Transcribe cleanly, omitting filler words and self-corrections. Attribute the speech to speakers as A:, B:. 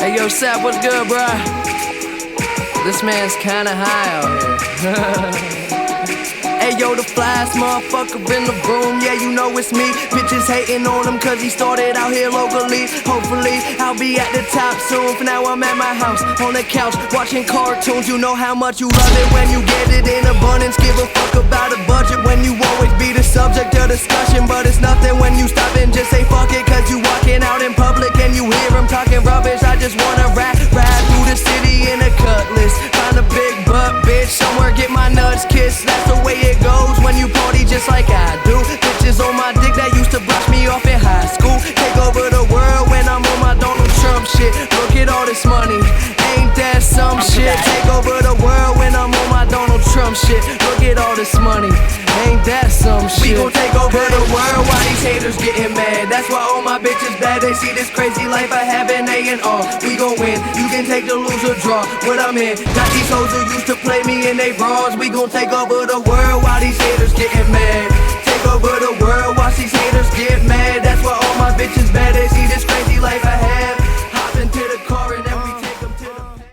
A: Hey yo, Sap, what's good, bruh? This man's kinda high out here. Hey yo, the flyest motherfucker in the room, yeah, you know it's me. Bitches hating on him cause he started out here locally. Hopefully, I'll be at the top soon. For now, I'm at my house, on the couch, watching cartoons. You know how much you love it when you get it in abundance. Give a fuck about a budget when you always be the subject of discussion. But it's nothing when you stop and just say fuck it, cause you walking out in public and you hear him talking rubbish. I just wanna ride through the city in a cutlass. Find a big butt bitch somewhere, get my nuts kissed. That's the way it goes when you party just like I do. Bitches on my dick that used to brush me off in high school. Take over the world when I'm on my Donald Trump shit. Look at all this money, ain't that some shit? Take over the world when I'm on my Donald Trump shit. Look at all this money, ain't that some shit? We gon' take over the world while these haters getting mad. That's why all my bitches bad. They see this crazy life I have in A&R. We gon' win, you can take the lose or draw. What I'm in, got these hoes who used to play me in they bras. We gon' take over the world while these haters getting mad.